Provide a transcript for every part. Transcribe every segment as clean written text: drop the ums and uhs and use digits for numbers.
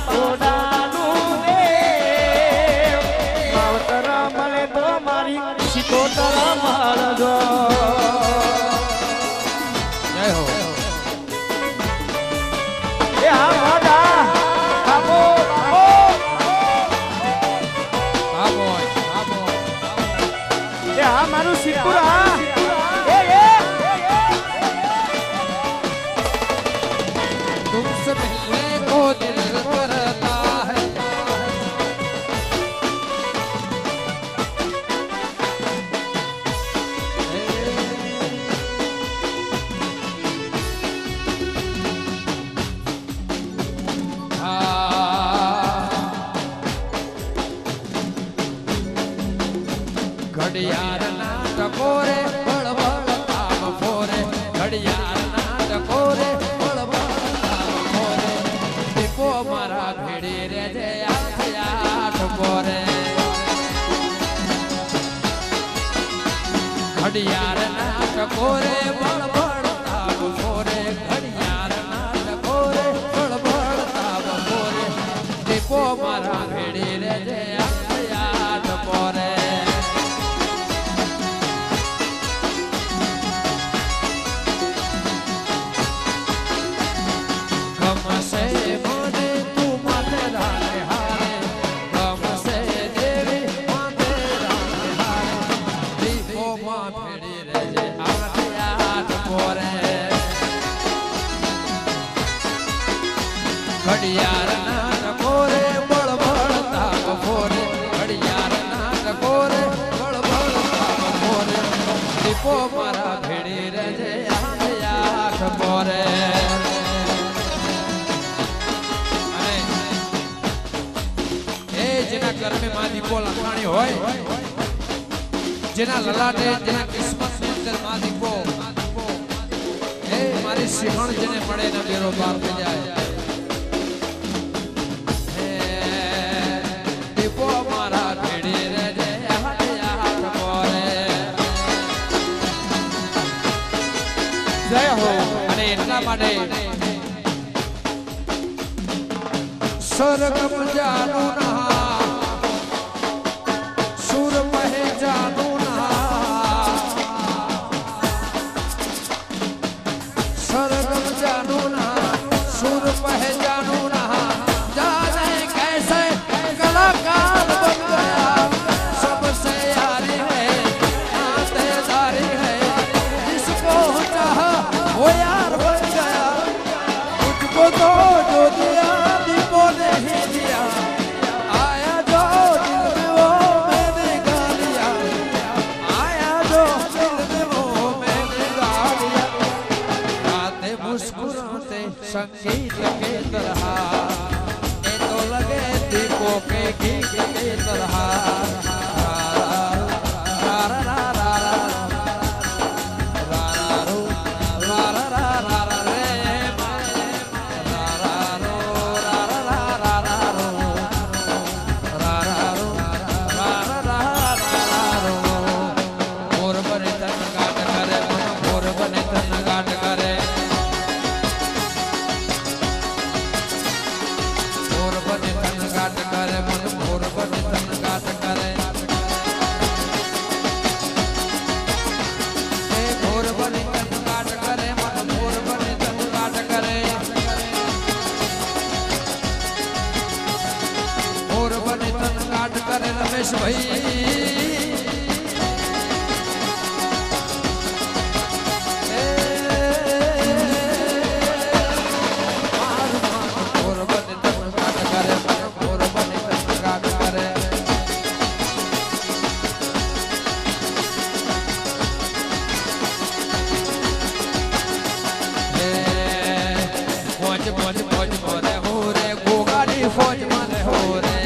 થોડાનું એ માવતર મળે તો મારી સિકોતર મળજો જય હો એ હા મોડા બાપો બાપો એ હા મારું સિદ્ધપુર હા तुमसे मिलने को दिल करता है घड़ियाल ना टकोरे बड़बड़ ताम फोरे घड़ियाल ना टकोरे मारा भेड़ी रे जे आठ बोरे घड़ियाल नाट कोरे बड़ बड़ ताब फोरे घड़ियाल नाट कोरे बड़ बड़ ताब फोरे दीपो मारा भेड़ी रे जे आठ बोरे गम से घड़ियाल नाट कोरे बड़ बड़ ताब फोरे घड़ियाल नाट कोरे बड़ बड़ ताब फोरे दीपो मारा भेड़ी रे जे आठ बोरे ए जेना घर में मां दीपो लखाणी होय जेना ललाटे जेना किस्मत ની અંદર मां दीपो ए मारी सिंहण जेने મળે ના બેરો પાર થઈ જાય जय हो અને એટલા માટે સ્વર્ગ જાનું ના સુર મહે જાનું ના સ્વર્ગ જાનું ના સુર મહે જાનું ના जाने कैसे कलाकार बन गया सबसे यारी है नातेदारी है जिसको चाहा वो यार बन गया मुझको तो जो दिया दीपो ने ही दिया आया जो दिल में वो मैंने गा लिया आया जो दिल में वो मैंने गा लिया गाते मुस्कुराते संगीत के तरह लगे दीपों के गीत की तरह रमेश भाई फौज माने हो रे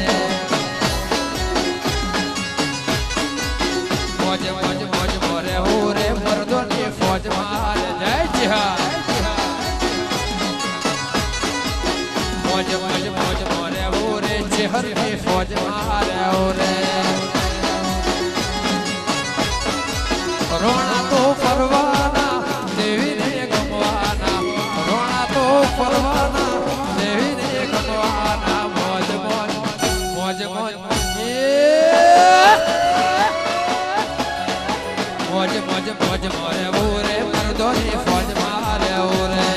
मौज मौज मौज मोरे हो रे मर्दों की फौज मारे जय जिहाद मौज मौज मौज मोरे हो रे जिहर की फौज मारे हो रे रोना तो परवाना देवी ने गमवाना रोना तो परवाना देवी ने गमवाना મોજ મોજ મોજ મોજ મોરે ઓરે મરદોની ફોજ મારે ઓરે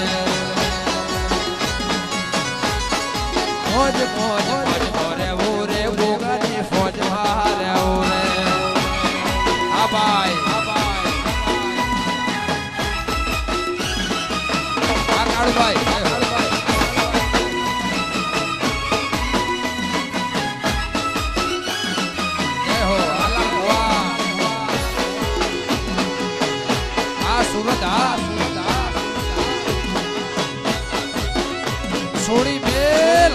મોજ મોજ મોજ મોરે ઓરે બોગાની ફોજ મારે ઓરે આ ભાઈ આ કાળભાઈ સોડી મેલ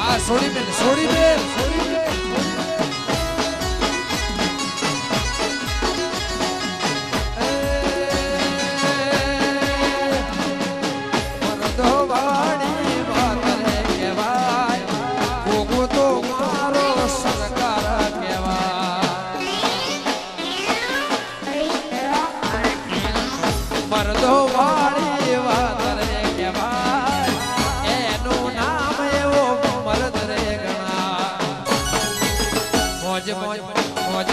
આ સોડી મેલ સોડી મેલ મરદો વાડી વાત રે કહેવાય ભોગો તો મારો સરકાર કહેવાય મરદો વાડી વાત રે કહેવાય એનું નામ એવો મરદ રે ગણા મોજ મોજ મોજ મોજ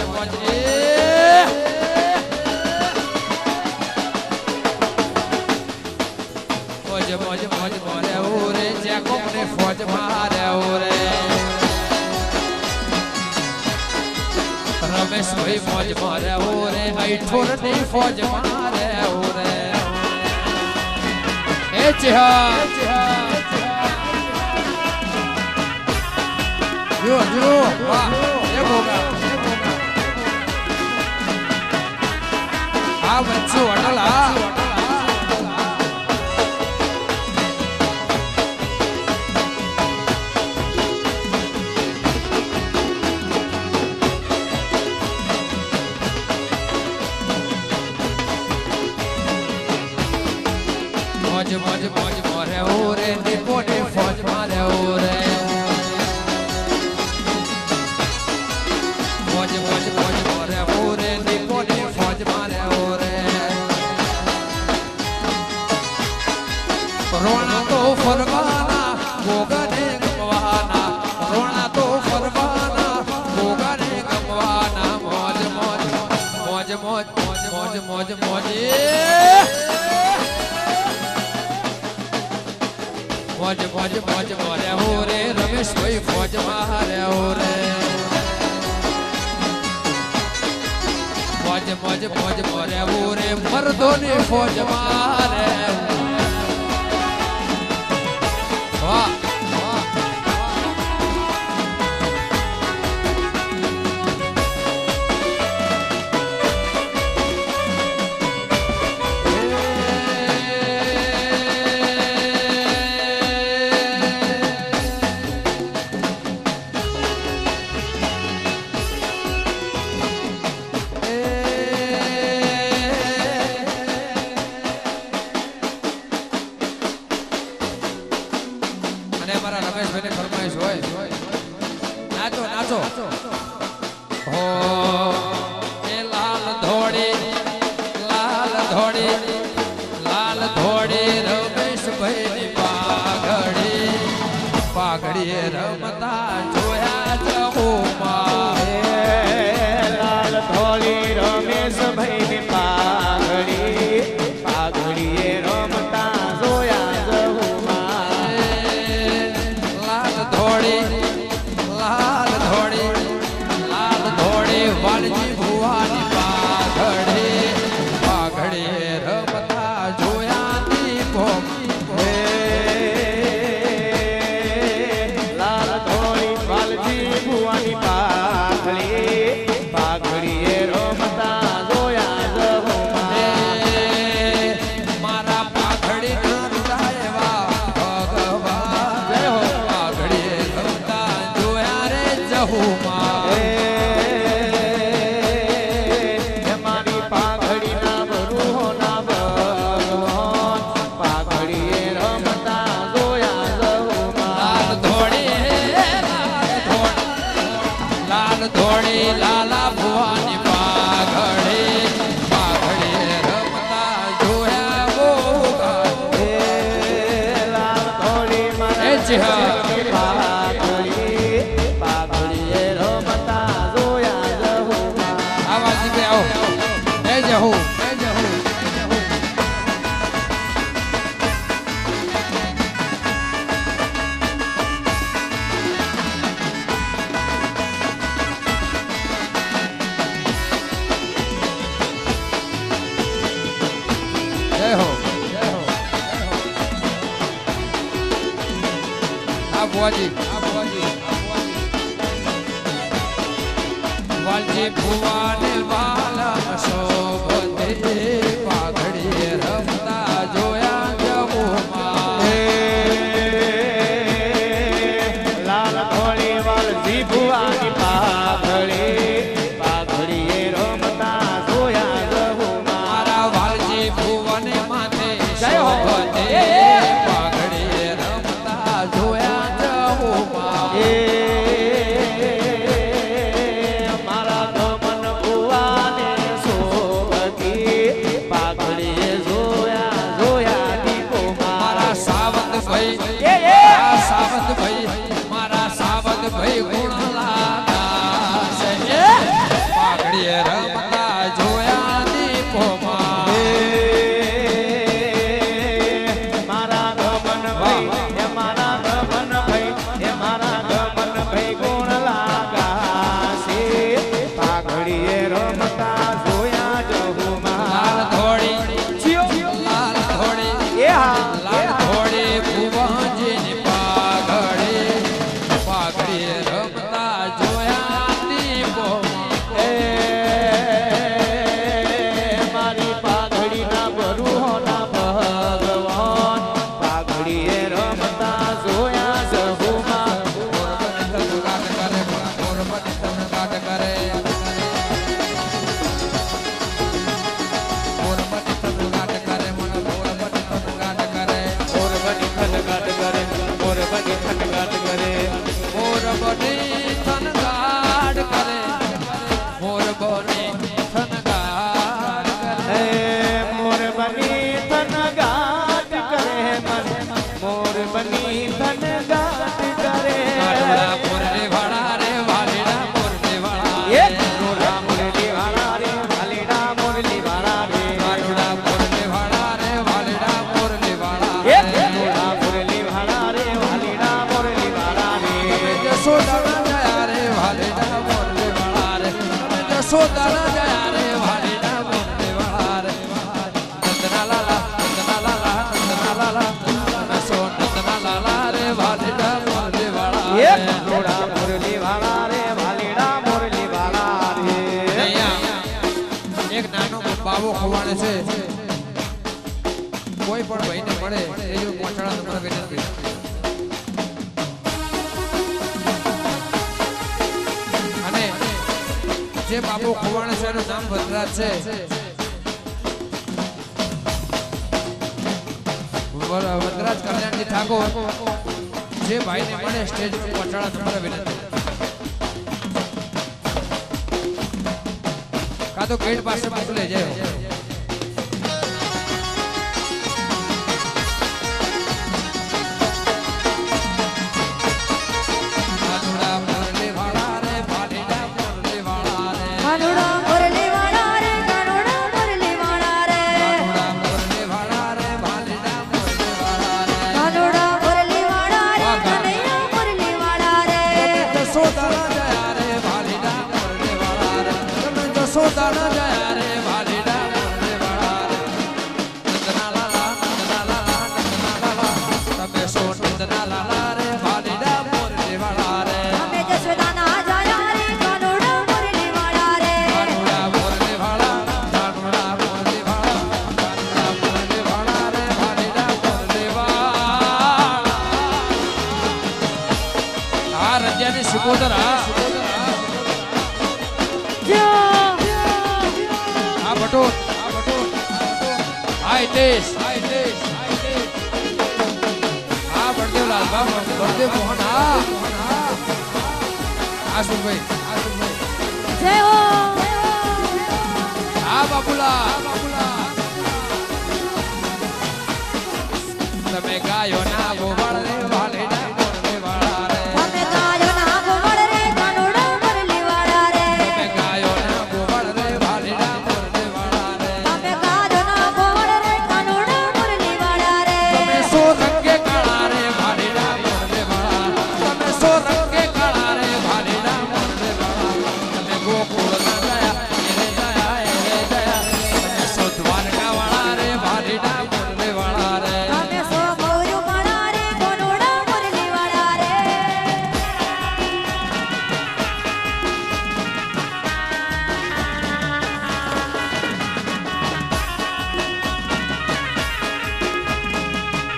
મોજ મોજ મોજ મોરે ઓરે જેકો મને ફોજ મારે ઓરે રમેશ ભાઈ મોજ મારે ઓરે આઈઠોર ની ફોજ મારે ઓરે એ ચેહા જો વાહ એ બોગા આ વચ્ચે વડલા મોજ મોજ મોજ મોરે ઓરે દીપોને ફોજ મારે ઓરે મોજ મોજ મોજ મોરે ઓરે દીપોને ફોજ મારે ઓરે રોણા તો ફરવાના ભોગને ગમવાના રોણા તો ફરવાના ભોગને ગમવાના મોજ મોજ મોજ મોજ મોજ મોજ મોજ મોજ મોજ મોજ મોરે ઓરે રમેશ ભાઈ ફોજ મારે ઓરે મોજ મોજ મોજ મોરે ઓરે મરદોની ફોજ મારે વાહ નાચો નાચો હો એ લાલ ધોડી લાલ ધોડી રમેશ ભાઈ પાઘડી પાઘડી રમતા જોયા જહુમાં લાલ ધોળી રમેશ ભાઈ પાઘડી પાઘડીએ રમતા જોયા જહુમાં લાલ ધોડી વાલજી ભુવાની પાઘડી પાઘડી રમતા જોયા ની સિંહ પાઘડી પાઘડીએ રમતા જોયા જહુમાં આવાજી બે આવો એ જહુ જય હો આ બુઆજી વાલજી ભુવાને વાલા શોભતે પાઘડીએ રમતા જોયા જમુમાં લાલ ધોળી વાલજી ભુવાની પાઘડી પાઘડીએ રમતા જોયા જહુમાં મારા વાલજી ભુવને માથે જય હો. શોભતે પાઘડીએ રમતા જોયા જમુમાં મારા ગમન ભુવાને શોભતી પાઘડીએ જોયા જોયા દીપોમાં મારા સાવંત ભાઈ મારા સાવંત ભાઈ ગુણલાલા છે પાઘડીએ રમતા જોયા દીપોમાં મારા ગમન ભાઈ એ મારા ગમન ભાઈ એ મારા ગમન ભાઈ ગુણ લાગા છે પાઘડીએ રમતા જોયા જહુમાં લાલ ધોળી લાલ ધોળી એ હા લાલ ધોળી ભુવનજીની પાઘડીએ રમતા જોયા દીપોમાં એ મારી પાઘડીના બરુહોના ભગવાન પાઘડીએ રમતા જોયા જહુમાં ગાટ કરે મોરબની તન ગાટ કરે મોરબની તન ગાટ કરે મન મોરબની તન ગાટ કરે મોરબની ખનગાટ કરે મોરબની ખનગાટ કરે મોરબની તન ગાટ કરે મોરબની તન ગાટ કરે હે મોરબની ખનગાટ કરે મન મોરબની ખનગાટ કરે મારુડા મોરલી વાળા રે વાલીડા મોરલી વાળા એ મોરા મુરલી વાળા રે વાલીડા મુરલી વાળા રે મારુડા મોરલી વાળા રે વાલીડા મોરલી વાળા એ મોરા મુરલી વાળા રે વાલીડા મુરલી વાળા રે જસોદાના જયા રે વાલીડા મોરલી વાળા રે જસોદાના જયા રે વાલીડા મોરલી વાળા રે નંદના લાલા નસો નંદના લાલા રે વાલીડા મોરલી વાળા એ રે મોરા મુરલી વાળા રે વાલીડા મુરલી વાળા રે અહીંયા એક નાનો બાવો ખવાડે છે કોઈ પણ ભાઈને મળે એ જો પહોંચાડા નંબર વિનંતી અને જે બાબુ ખવાડે છે એનું નામ વનરાજ છે વનરાજ કલ્યાણજી ઠાકોર જે ભાઈને મળે સ્ટેજ પર પહોંચાડા નંબર વિનંતી કાં તો ગેટ પાસે મોકલે જાય માનુડા મોરલી વાળા રે વાલીડા મોરલી વાળા રે કાનુડા મુરલી વાળા રે કાનુડા મુરલી વાળા રે માનુડા મોરલી વાળા રે વાલીડા મોરલી વાળા રે કાનુડા મુરલી વાળા રે કનૈયા મુરલી વાળા રે જસોદાના જયા રે વાલીડા મોરલી વાળા રે તમે જસોદાના જયા રે વાલીડા મોરલી વાળા રે નંદના લાલા તમે સો નંદના લાલા રે વાલીડા મોરલી વાળા રે અમે જસોદાના જાયા રે કાનુડા મુરલી વાળા રે કાનુડા મોરલી વાળા કાનુડા મોરલી વાળા કાનુડા મોરલી વાળા રે વાલીડા મોરલી વાળા આ રંજાની સિકોદર આ બટોર આ હિતેશ આ બળદેવ લાલબા બળદેવ મોહન આ સુભાઈ જય હો આ બાબુલા તમે ગાયો ના ગોવાળ રે વાલીડા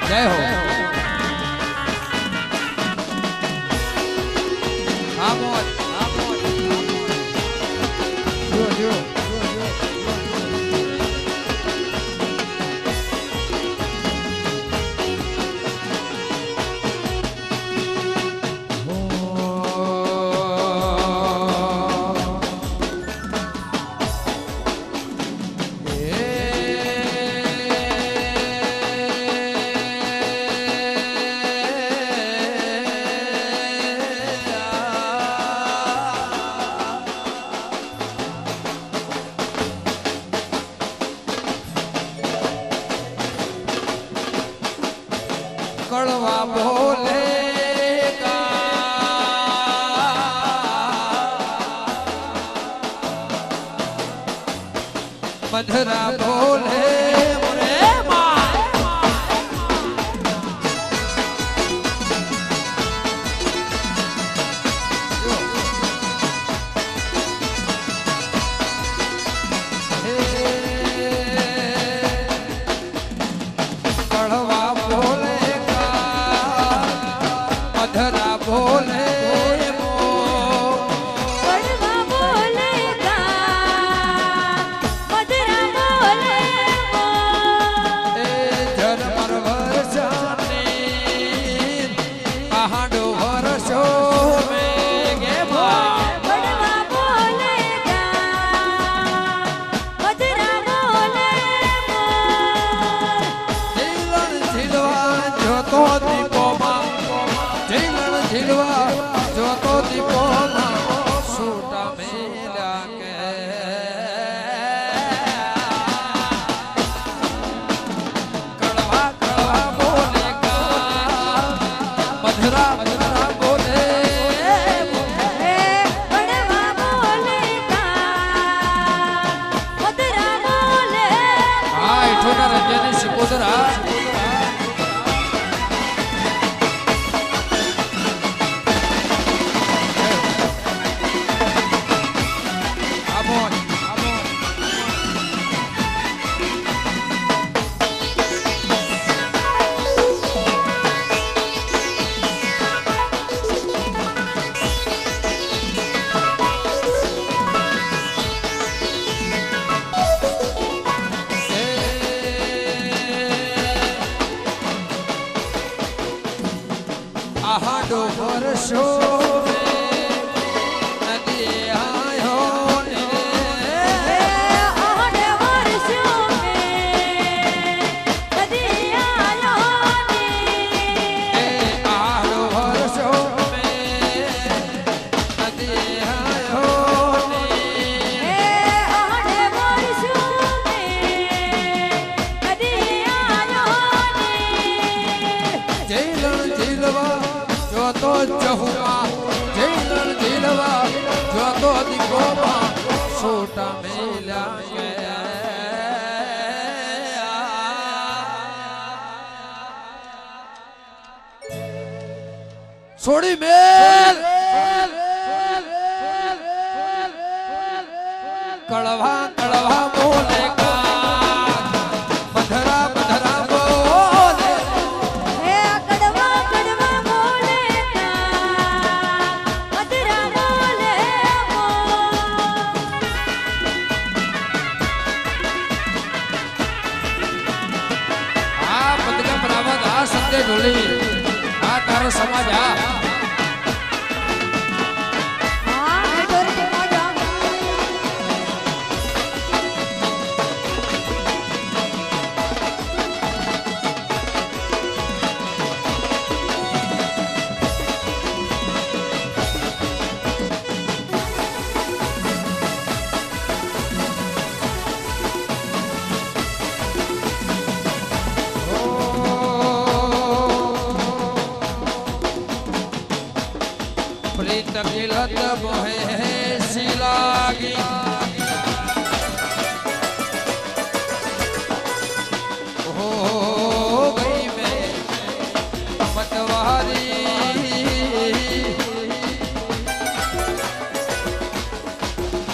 जय हो हाँ मोहन जो जो कड़वा बोलेगा मधुरा बोले मोरे कड़वा बोलेगा मधुरा बोले कड़वा बोलेगा मधुरा बोले झरमर वर्षाने पहाड़ो वर्षो में गे कड़वा बोलेगा मधुरा बोले झीलन झीलवा जो तो दीपो मां झीलन झीलवा जो तो दीपो मां सूटा मेला के कड़वा कड़वा बोलेगा मधुरा मधुरा बोले कड़वा बोलेगा मधुरा बोले हाँ इठोना रंजनी सिकोदरा आमोन आमोन आहाडो वर्षो नदी आयो आठ वर्षों में नदी आयो आहाडो वर्षो नदी आयो आठ वर्षों में नदी आयो झीलन झीलवा जो तो चहुमा झीलन झीलवा जो तो दिगोमा छोटा मेला गया छोड़ी मेल कड़वा कड़वा बोलेगा मधुरा मधुरा बोले कड़वा कड़वा बोलेगा मधुरा बोले આ પદકા બરાબર આ સંજય ઢોલી આ તારો સમાજ આ हाँ डोर के मजा प्रीत मिलत मोहे सी लागी हो गई मैं मतवारी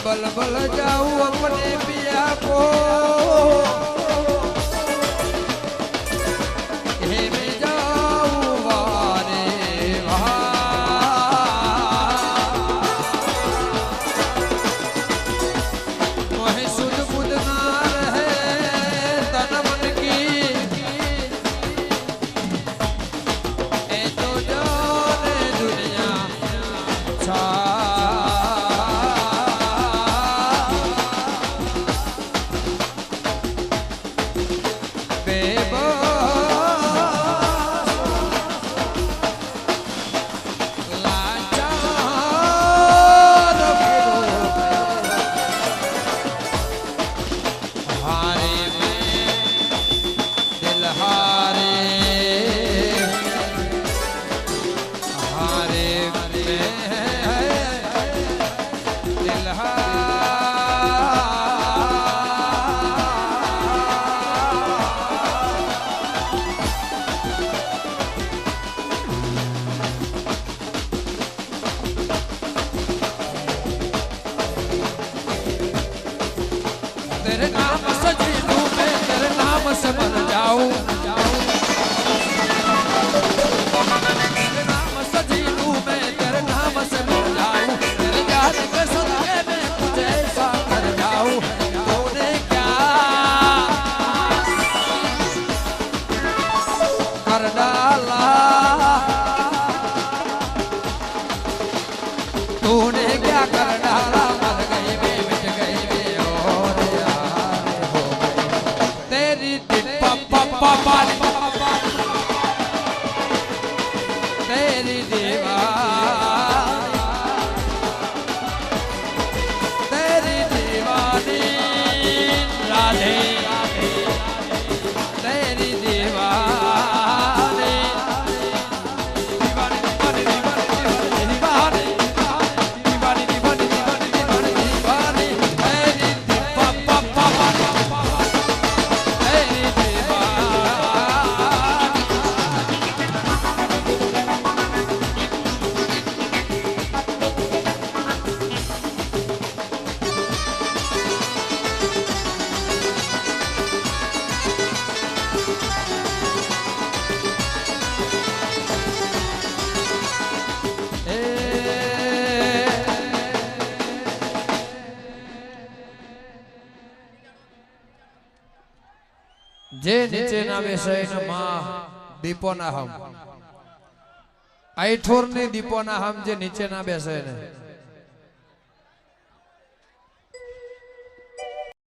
बल बल जाऊं अपने पिया को हे डाला तूने क्या कर डाला मर गई वे मिट गई वे और यार हो गई तेरी पापा तेरी दीवानी तेरी दीवानी राधे तेरी दीवानी दीवानी दीवानी दीवानी दीवानी दीवानी दीवानी दीवानी दीवानी दीवानी तेरी पापा तेरी दीवानी जे नीचे ना बेसे न मां दीपो ना हम ऐठोर ने दीपो ना हम जे नीचे ना बेसे ने